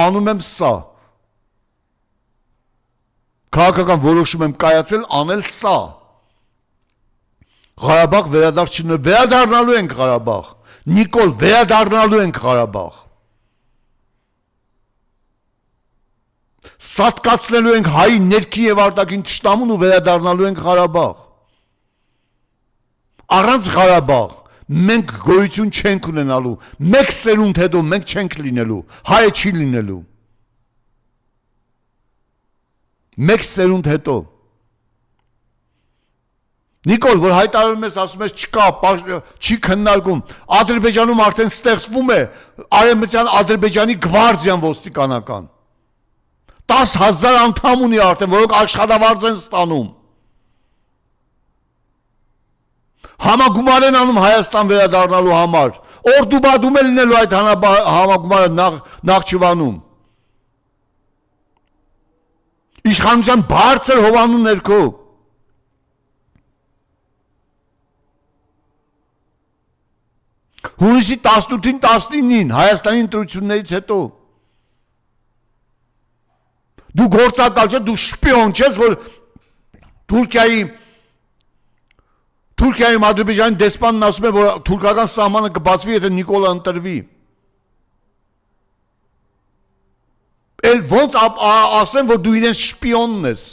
Speaker 2: անում եմ սա։ Քաղաքական որոշում եմ կայացել, անել սա։ Ղարաբաղ վերադառնալու ենք Ղարաբաղ։ Նիկոլ, վերադառնալու ենք Ղարաբաղ։ Սատկացնելու ենք հայի ներքին եւ արտաքին թշնամուն ու վերադառնալու ենք Ղարաբաղ։ Առանց Ղարաբաղ մենք գոյություն չենք ունենալու։ Մեկ սերունդ հետո մենք չենք լինելու, հայը չի լինելու։ Մեկ սերունդ հետո։ Նիկոլ, որ հայտարարում ես, ասում ես չկա, չի քննարկում։ Ադրբեջանում արդեն ստեղծվում է Արևմտյան Ադրբեջանի գվարդիան ոստիկանական։ 10,000 անդամ ունի արդեն, որոնք աշխատավարձ են ստանում։ Համագումար են անում Հայաստան վերադառնալու համար։ Օրդուբադում է լինելու այդ համագումարը Նախճիվանում։ Իշխանության բարձր հովանու ներքո։ Հունիսի 18-ին 19-ին Հայաստանի ընտրություններից հետո դու գործակալ չես, դու շպիոն չես, որ Թուրքիայում Ադրբեջանի դեսպանն ասում է, որ թուրքական սահմանը կբացվի, եթե Նիկոլը ընտրվի։ Էլ ոնց ասեմ, որ դու իրենց շպիոնն ես։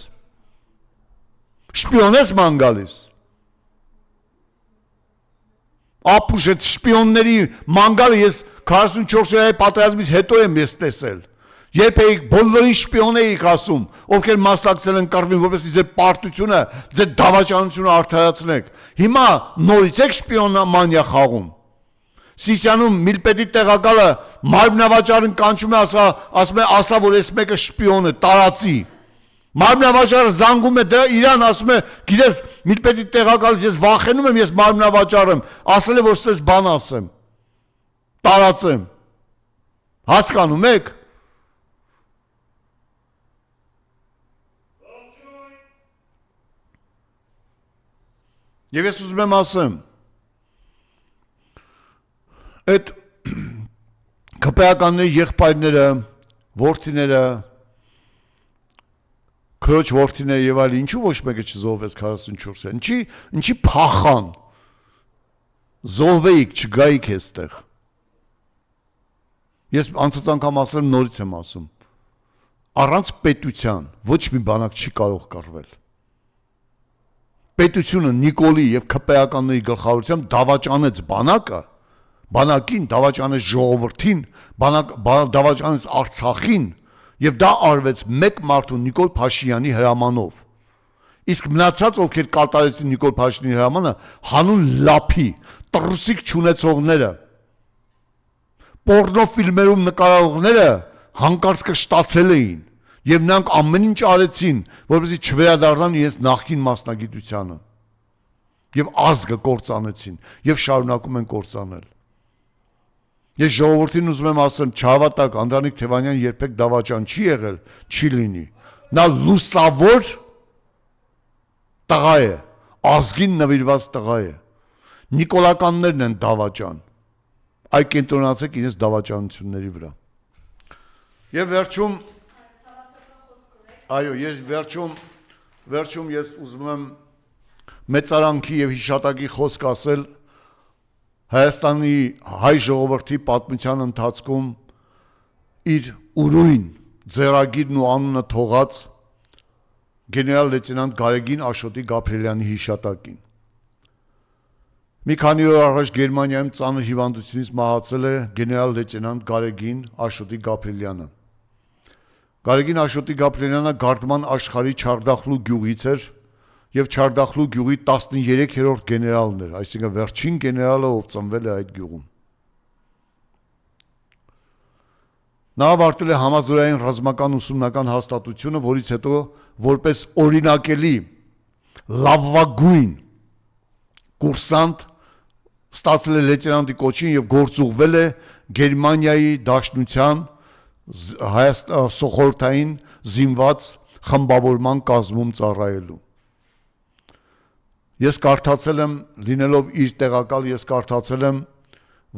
Speaker 2: Շպիոն ես ման գալիս։ Ապուշ այդ շպիոնների մանգալը ես 44 օրյա պատերազմից հետո եմ ես տեսել։ Երբ էիք բոլորին շպիոն էիք ասում, ովքեր մասնակցել են կռվին, որպեսզի ձեր պարտությունը, ձեր դավաճանությունը արդարացնեք։ Հիմա նորից եք շպիոնամանիա խաղում։ Սիսիանում Միլպետի տեղակալը մարմնավաճառին կանչում է, ասում է, ասա, որ այս մեկը շպիոն է, տարածի։ Մարմնավաճառը զանգում է դրա իրան, ասում է, գիտես, Միլպետի տեղակալից ես վախենում եմ, ես մարմնավաճառ եմ, ասել է, որ ես բան ասեմ, տարածեմ։ Հասկանում եք։ Եվ ես ուզում եմ ասեմ, այդ քպեականների եղբայրները, որդիները, քրոջ որդիները եւ այլ ինչու ոչ մեկը չզոհվեց 44-ը, ինչի փախան, զոհվեիք, չգայիք այստեղ։ Ես անցած անգամ ասել եմ, նորից եմ ասում, առանց պետության ոչ մի բանակ չի կարող կռվել։ Պետությունը Նիկոլի եւ քպեականների գլխավորությամբ դավաճանեց բանակին, դավաճանեց ժողովրդին, դավաճանեց Արցախին եւ դա արվեց մեկ մարդու Նիկոլ Փաշինյանի հրամանով։ Իսկ մնացած ովքեր կատարեցին Նիկոլ Փաշինյանի հրամանը, հանուն լափի, տրուսիկ չունեցողները, պորնոֆիլմերում նկարողները հանկարծ կշտացել էին եւ նրանք ամեն ինչ արեցին, որպեսզի չվերադառնան իրենց նախկին մասնագիտությանը եւ ազգը կործանեցին եւ շարունակում են կործանել։ Ես ժողովրդին ուզում եմ ասեմ, չհավատակ, Անդրանիկ Թևանյան երբեք դավաճան չի եղել, չի լինի։ Նա լուսավոր տղա է, ազգին նվիրված տղա է։ Նիկոլականներն են դավաճան։ Այ կենտրոնացեք իրենց դավաճանությունների վրա։ Եվ վերջում Այո, ես վերջում ես ուզում եմ մեծարանքի եւ հիշատակի խոսք ասել Հայաստանի հայ ժողովրդի պատմության ընթացքում իր ուրույն ձեռագիրն ու անունը թողած գեներալ լեյտենանտ Գարեգին Աշոտի Գաբրիելյանի հիշատակին։ Մի քանի օր առաջ Գերմանիայում ծանր հիվանդությունից մահացել է գեներալ լեյտենանտ Գարեգին Աշոտի Գաբրիելյանը։ Գարեգին Աշոտի Գաբրիելյանը Գարդման աշխարհի Չարդախլու գյուղից էր եւ Չարդախլու գյուղի 13-րդ գեներալն էր, այսինքն վերջին գեներալը, ով ծնվել է այդ գյուղում։ Նա ավարտել է համազորային ռազմական ուսումնական հաստատությունը, որից հետո որպես օրինակելի լավագույն կուրսանտ ստացել է լեյտենանտի կոչին եւ գործուղվել է Գերմանիայի Դաշնության Սոխորթային զինված խմբավորման կազմում ծառայելու։ Ես կարդացել եմ, լինելով իր տեղակալ, ես կարդացել եմ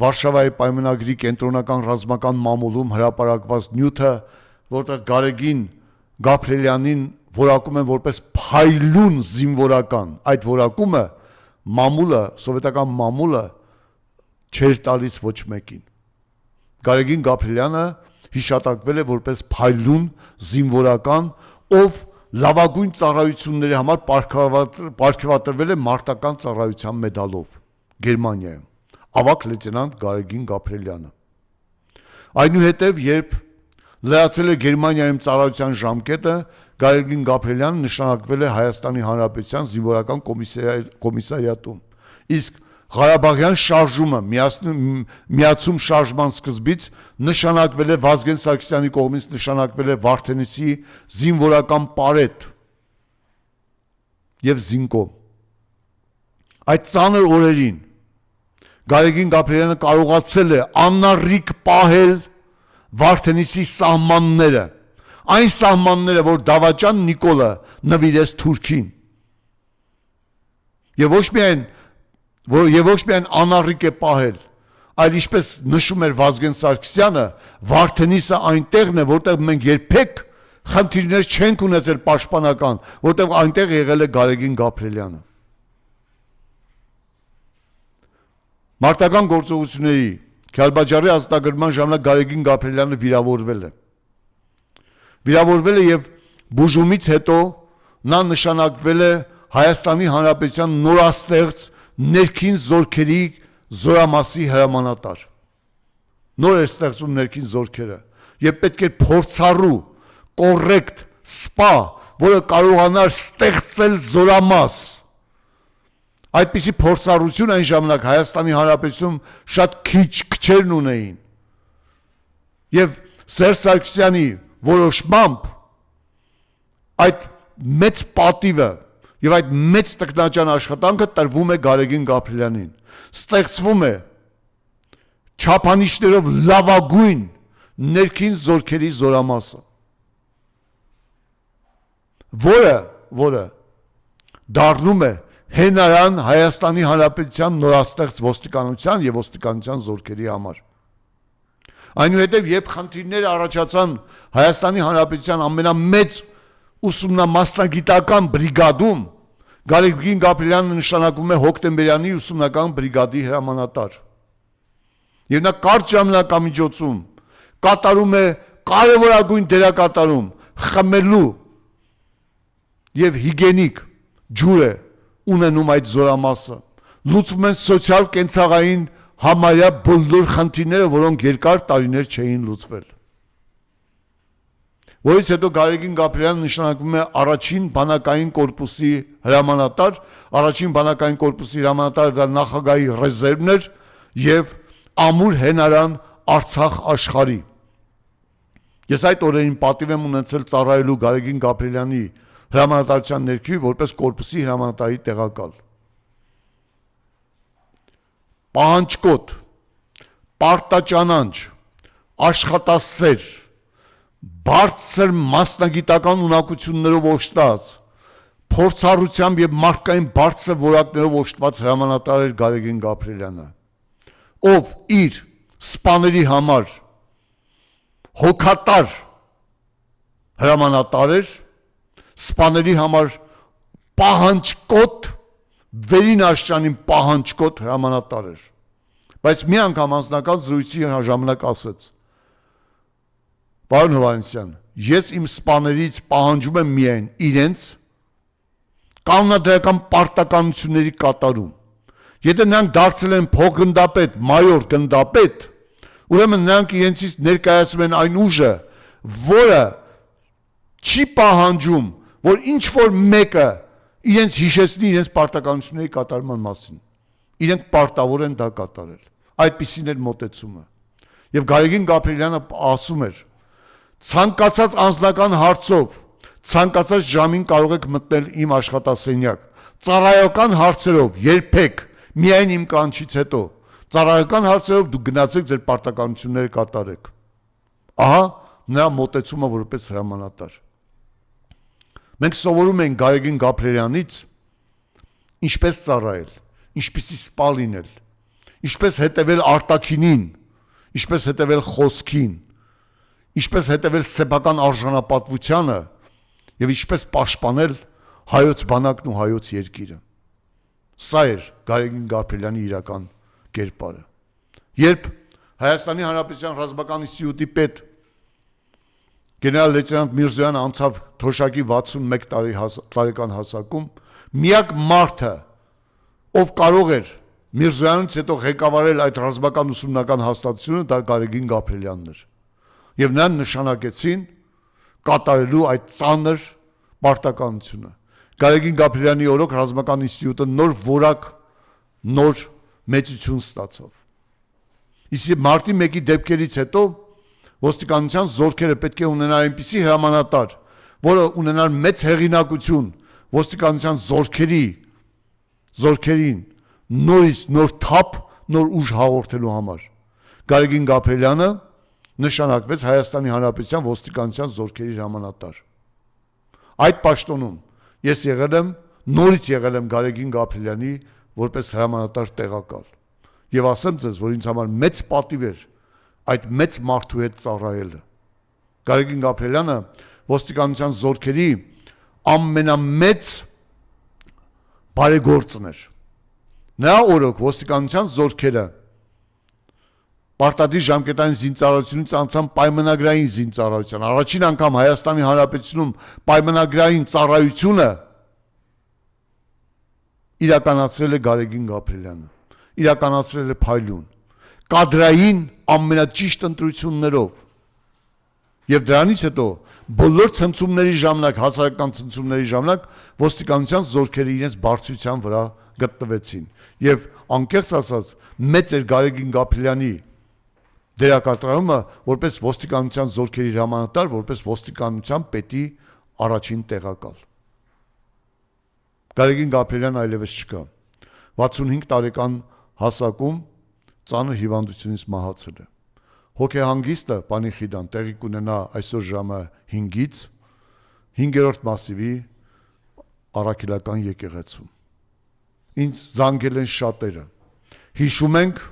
Speaker 2: Վարշավայի պայմանագրի կենտրոնական ռազմական մամուլում հրապարակված նյութը, որտեղ Գարեգին Գաբրիելյանին որակում են որպես փայլուն զինվորական։ Այդ որակումը սովետական մամուլը չէր տալիս ոչ մեկին։ Գարեգին Գաբրիելյանը հիշատակվել է որպես փայլուն զինվորական, ով լավագույն ծառայությունների համար պարգևատրվել է մարտական ծառայության մեդալով Գերմանիայում։ Ավագ լեյտենանտ Գարեգին Գաբրիելյանը։ Այնուհետև, երբ լրացել է Գերմանիայում ծառայության ժամկետը, Գարեգին Գաբրիելյանը նշանակվել է Հայաստանի Հանրապետության զինվորական կոմիսարիատում։ Իսկ Ղարաբաղյան շարժումը միացում շարժման սկզբից նշանակվել է Վազգեն Սարգսյանի կողմից նշանակվել է Վարդենիսի զինվորական պարետ եւ զինկոմ։ Այդ ծանր օրերին Գարեգին Գաբրիելյանը կարողացել է անառիկ պահել Վարդենիսի սահմանները, այն սահմանները, որ դավաճան Նիկոլը նվիրեց Թուրքին։ Եվ ոչ միայն անառիկ է պահել, այլ ինչպես նշում էր Վազգեն Սարգսյանը, Վարդենիսը այնտեղն է, որտեղ մենք երբեք խնդիրներ չենք ունեցել պաշտպանական, որտեղ այնտեղ եղել է Գարեգին Գաբրիելյանը։ Մարտական գործողությունների Քյալբաջարի ազատագրման ժամանակ Գարեգին Գաբրիելյանը վիրավորվել է եւ բուժումից հետո նա նշանակվել է Հայաստանի Հանրապետության նորաստեղծ ներքին զորքերի զորամասի հրամանատար։ Նոր է ստեղծում ներքին զորքերը եւ պետք է փորձառու, կոռեկտ, սպա, որը կարողանար ստեղծել զորամաս, Այդպիսի փորձառություն այն ժամանակ Հայաստանի Հանրապետությունում շատ քիչ քչերն ունեին։ Եվ Սերժ Սարգսյանի որոշմամբ այդ մեծ պատիվը եւ այդ մեծ տքնաջան աշխատանքը տրվում է Գարեգին Գաբրելյանին։ Ստեղծվում է չափանիշներով լավագույն ներքին զորքերի զորամասը, որը դառնում է հենարան Հայաստանի Հանրապետության նորաստեղծ ոստիկանության եւ ոստիկանության զորքերի համար։ Այնուհետև երբ խնդիրները առաջացան Հայաստանի Հանրապետության ամենամեծ ուսումնամասնագիտական բրիգադում, Գարեգին Գաբրելյանը նշանակվում է հոկտեմբերյանի ուսումնական բրիգադի հրամանատար։ Եվ նա կարճ ժամանակամիջոցում կատարում է կարևորագույն դերակատարում խմելու եւ հիգենիկ ջուր է ունենում այդ զորամասը, լուծվում են սոցիալ կենցաղային համարյա բոլոր խնդիրները, որոնք երկար տարիներ չէին լուծվել։ Որից հետո Գարեգին Գաբրելյանը նշանակվում է առաջին բանակային կորպուսի հրամանատար, առաջին բանակային կորպուսի հրամանատարը դա նախագահի ռեզերվն էր եւ ամուր հենարան Արցախ աշխարհի։ Ես այդ օրերին պատիվ եմ ունեցել ծառայելու Գարեգին Գաբրելյանի հրամանատարության ներքևի որպես կորպուսի հրամանատարի տեղակալ։ Պահանջկոտ, պարտաճանանչ, աշխատասեր, բարձր մասնագիտական ունակություններով օժտած, փորձառությամբ եւ մարդկային բարձր որակներով օժտված հրամանատար էր Գարեգին Գաբրելյանը, ով իր սպաների համար հոգատար հրամանատար էր, սպաների համար պահանջկոտ, վերին աշճանին պահանջկոտ հրամանատար էր։ Բայց մի անգամ անձնական զրույցի ժամանակ ասեց. Պարոն Հովհաննիսյան, ես իմ սպաներից պահանջում եմ միայն իրենց կանոնադրական պարտականությունների կատարում։ Եթե նրանք դարձել են փոխգնդապետ, մայոր գնդապետ, ուրեմն նրանք իրենցից ներկայացում են այն ուժը, որը չի պահանջում, որ ինչ որ մեկը իրենց հիշեցնի իրենց պարտականությունների կատարման մասին։ Իրենք պարտավոր են դա կատարել։ Այդպիսին էր մոտեցումը։ Եվ Գարեգին Գաբրելյանը ասում էր. ցանկացած անձնական հարցով, ցանկացած ժամին կարող եք մտնել իմ աշխատասենյակ։ Ծառայական հարցերով երբեք, միայն իմ կանչից հետո, ծառայական հարցերով դուք գնացեք ձեր պարտականությունները կատարեք։ Ահա նրա մոտեցումը որպես հրամանատար։ Մենք սովորում ենք Գարեգին Գաբրելյանից ինչպես ծառայել, ինչպեսի սպա լինել, ինչպես հետևել արտաքինին, ինչպես հետևել խոսքին, ինչպես հետևել սեփական արժանապատվությանը եւ ինչպես պաշտպանել հայոց բանակն ու հայոց երկիրը։ Սա էր Գարեգին Գաբրելյանի իրական կերպարը։ Երբ Հայաստանի Հանրապետության ռազմական ինստիտուտի պետ գեներալ լեյտենանտ Միրզոյանը անցավ թոշակի 61 տարեկան հասակում, միակ մարդը, ով կարող էր Միրզոյանից հետո ղեկավարել այդ ռազմական ուսումնական հաստատությունը, դա Գարեգին Գաբրելյանն էր։ Եվ նրան նշանակեցին կատարելու այդ ծանր պարտականությունը։ Գարեգին Գաբրելյանի օրոք ռազմական ինստիտուտը նոր որակ, նոր մեծություն ստացավ։ Իսկ մարտի 1-ի դեպքերից հետո ոստիկանության զորքերը պետք է ունենան այնպիսի հրամանատար, որը ունենար մեծ հեղինակություն ոստիկանության զորքերին նորից նոր թափ, նոր ուժ հաղորդելու համար։ Գարեգին Գաբրելյանը նշանակվեց Հայաստանի Հանրապետության ոստիկանության զորքերի հրամանատար։ Այդ պաշտոնում ես նորից եղել եմ Գարեգին Գաբրելյանի որպես հրամանատար տեղակալ։ Եվ ասեմ ձեզ, որ ինձ համար մեծ պատիվ էր այդ մեծ մարդու հետ ծառայելը։ Գարեգին Գաբրելյանը ոստիկանության զորքերի ամենամեծ բարեգործն էր։ Նրա օրոք ոստիկանության զորքերը պարտադիր ժամկետային զինծառայությունից անցան պայմանագրային զինծառայության։ Առաջին անգամ Հայաստանի Հանրապետությունում պայմանագրային ծառայությունը իրականացրել է Գարեգին Գաբրելյանը, իրականացրել է փայլուն, կադրային ամենաճիշտ ընտրություններով Եվ դրանից հետո բոլոր ցնցումների ժամանակ, հասարակական ցնցումների ժամանակ ոստիկանության զորքերը իրենց բարձրության վրա գտնվեցին։ Եվ անկեղծ ասած, մեծ էր Գարեգին Գաբրելյանի դերակատարումը որպես ոստիկանության զորքերի հրամանատար, որպես ոստիկանության պետի առաջին տեղակալ։ Գարեգին Գաբրելյանը այլևս չկա։ 65 տարեկան հասակում ծանր հիվանդությունից մահացել է։ Հոգեհանգիստը Պանիխիդան տեղի կունենա այսօր ժամը 5-ից 5-րդ մասիվի առաքելական եկեղեցում։ Ինձ զանգել են շատերը։ Հիշում ենք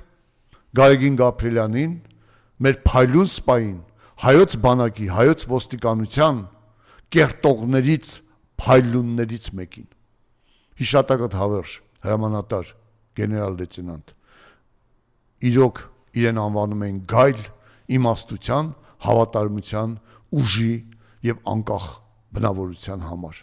Speaker 2: Գարեգին Գաբրելյանին, մեր փայլուն սպային, հայոց բանակի, հայոց ոստիկանության կերտողներից, փայլուններից մեկին։ Հիշատակդ հավերժ, հրամանատար, գեներալ լեյտենանտ։ Իրոք իրեն անվանում են գայլ, իմաստության, հավատարմության, ուժի եւ անկախ բնավորության համար։